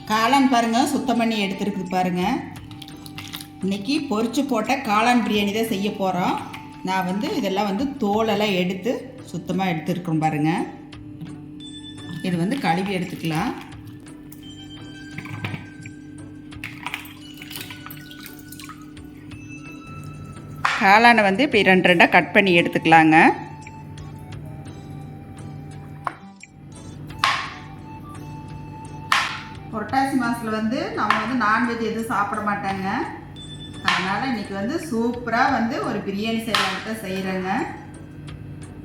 காளான் பாருங்கள், சுத்தம் பண்ணி எடுத்துருக்கு பாருங்கள். இன்றைக்கி பொரிச்சு போட்ட காளான் பிரியாணி தான் செய்ய போகிறோம். நான் இதெல்லாம் தோலெல்லாம் எடுத்து சுத்தமாக எடுத்துருக்கோம் பாருங்கள். இது கழுவி எடுத்துக்கலாம். காளானை இப்படி ரெண்டு ரெண்டாக கட் பண்ணி எடுத்துக்கலாங்க. புரட்டாசி மாதத்தில் நம்ம நான்வெஜ் எதுவும் சாப்பிட மாட்டாங்க. அதனால் இன்றைக்கி சூப்பராக ஒரு பிரியாணி செய்யலான்ட்டு செய்கிறேங்க.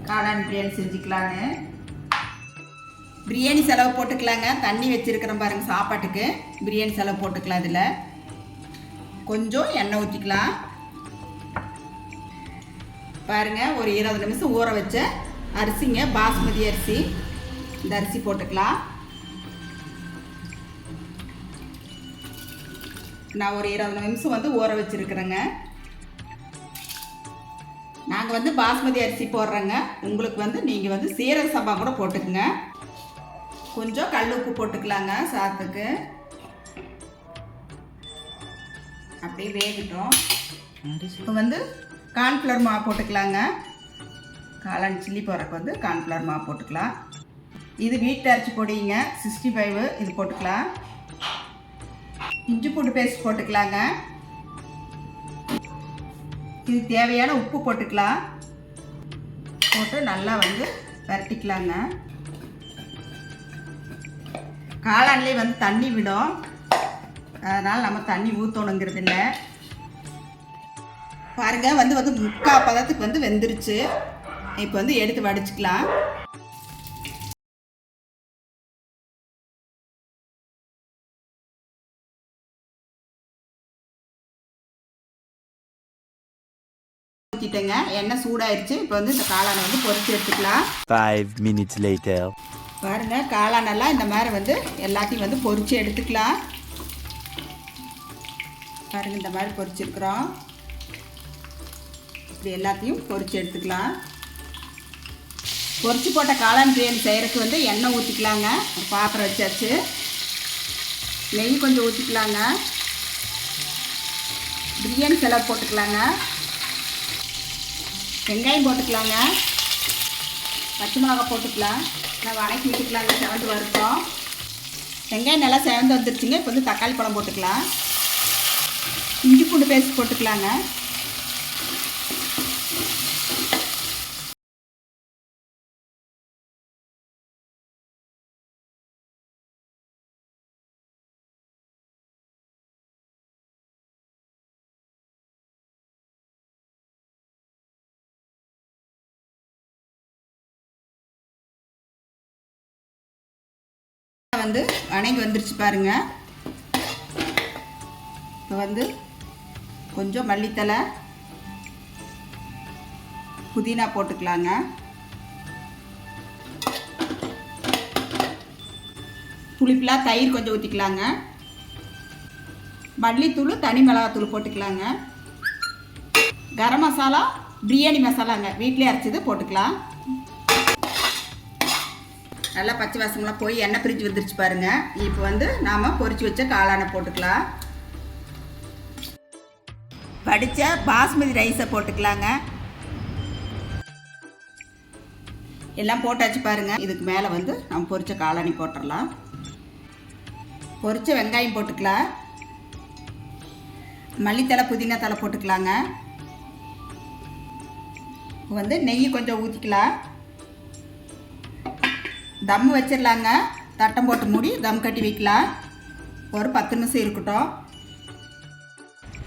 காளான் பிரியாணி செஞ்சுக்கலான்னு. பிரியாணி செலவு போட்டுக்கலாங்க. தண்ணி வச்சுருக்கிறேன் பாருங்கள், சாப்பாட்டுக்கு பிரியாணி செலவு போட்டுக்கலாம். இதில் கொஞ்சம் எண்ணெய் ஊற்றிக்கலாம் பாருங்கள். ஒரு 20 நிமிஷம் ஊற வச்ச அரிசிங்க, பாஸ்மதி அரிசி. இந்த அரிசி போட்டுக்கலாம். நான் ஒரு 20 நிமிஷம் ஊற வச்சுருக்குறேங்க. நாங்கள் பாஸ்மதி அரிசி போடுறேங்க. உங்களுக்கு நீங்கள் சீரக சம்பா கூட போட்டுக்குங்க. கொஞ்சம் கல் உப்பு போட்டுக்கலாங்க சாதத்துக்கு. அப்படியே வேகட்டும். இப்போ கார்ன்ஃப்ளவர் மாவு போட்டுக்கலாங்க. காளான் சில்லி போடுறக்கு கார்ன்ஃப்ளவர் மாவு போட்டுக்கலாம். இது வீட்டு அரைச்சி பொடிங்க, 65. இது போட்டுக்கலாம். இஞ்சி பூண்டு பேஸ்ட் போட்டுக்கலாங்க. இது தேவையான உப்பு போட்டுக்கலாம். போட்டு நல்லா பரட்டிக்கலாங்க. காளான்லேயே தண்ணி விடும், அதனால் நம்ம தண்ணி ஊற்றணுங்கிறது இல்லை. பாருங்கள், முக்கால் பதத்துக்கு வெந்துருச்சு. இப்போ எடுத்து வடிச்சுக்கலாம். ஊற்றிட்டேங்க. எண்ணெய் சூடாயிருச்சு. இப்போ இந்த காளானை பொரிச்சு எடுத்துக்கலாம். 5 minutes later. பாருங்கள், காளானெல்லாம் இந்த மாதிரி எல்லாத்தையும் பொரிச்சு எடுத்துக்கலாம். பாருங்கள், இந்த மாதிரி பொரிச்சிருக்கிறோம். இப்படி எல்லாத்தையும் பொரிச்சு எடுத்துக்கலாம். பொரிச்சு போட்ட காளான் பிரியாணி செய்கிறதுக்கு எண்ணெய் ஊற்றிக்கலாங்க. ஒரு பாத்திரம் வச்சாச்சு. நெய் கொஞ்சம் ஊற்றிக்கலாங்க. பிரியாணி செலவு போட்டுக்கலாங்க. வெங்காயம் போட்டுக்கலாங்க. பச்சை மிளகாய் போட்டுக்கலாம். நான் வதக்கி விட்டுக்கலாங்க. செவந்து வறுத்தோம். வெங்காயம் நல்லா செவந்து வந்துருச்சுங்க. இப்போ தக்காளி பழம் போட்டுக்கலாம். இஞ்சி பூண்டு பேஸ்ட் போட்டுக்கலாங்க. வணங்கி வந்துருச்சு பாருங்க. இப்போ கொஞ்சம் மல்லித்தலை, புதினா போட்டுக்கலாங்க. புளிப்பிலா தயிர் கொஞ்சம் ஊற்றிக்கலாங்க. மல்லித்தூள், தனி மிளகாத்தூள் போட்டுக்கலாங்க. கரம் மசாலா, பிரியாணி மசாலாங்க, வீட்டிலே அரைச்சது போட்டுக்கலாம். நல்லா பச்சை வாசமெல்லாம் போய் எண்ணெய் பிரிஞ்சு வந்துருச்சு பாருங்கள். இப்போ நாம் பொரிச்சு வச்ச காளானை போட்டுக்கலாம். வடித்த பாஸ்மதி ரைஸை போட்டுக்கலாங்க. எல்லாம் போட்டாச்சு பாருங்கள். இதுக்கு மேலே நம்ம பொரிச்ச காளானி போட்டுடலாம். பொரிச்ச வெங்காயம் போட்டுக்கலாம். மல்லித்தலை, புதினா தலை போட்டுக்கலாங்க. நெய் கொஞ்சம் ஊற்றிக்கலாம். தம் வச்சிடலாங்க. தட்டம் போட்டு மூடி தம் கட்டி வைக்கலாம். ஒரு 10 நிமிஷம் இருக்கட்டும்.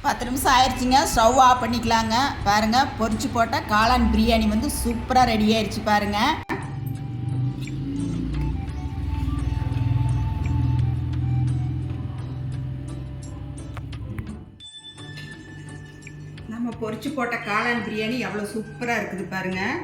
10 நிமிஷம் ஆயிடுச்சுங்க. ஸ்டவ் ஆஃப் பண்ணிக்கலாங்க. பாருங்கள், பொரிச்சு போட்ட காளான் பிரியாணி சூப்பராக ரெடி ஆயிடுச்சு பாருங்கள். நம்ம பொரிச்சு போட்ட காளான் பிரியாணி எவ்வளோ சூப்பராக இருக்குது பாருங்கள்.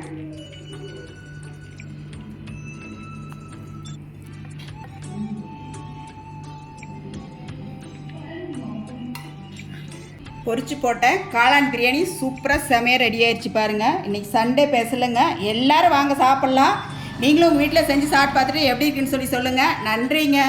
பொரிச்சு போட்ட காளான் பிரியாணி சூப்பராக செமையாக ரெடி ஆயிடுச்சு பாருங்கள். இன்றைக்கி சண்டே பேசலைங்க. எல்லோரும் வாங்க சாப்பிட்லாம். நீங்களும் உங்கள் வீட்டில் செஞ்சு சாப்பிட்டு பார்த்துட்டு எப்படி இருக்குன்னு சொல்லி சொல்லுங்கள். நன்றிங்க.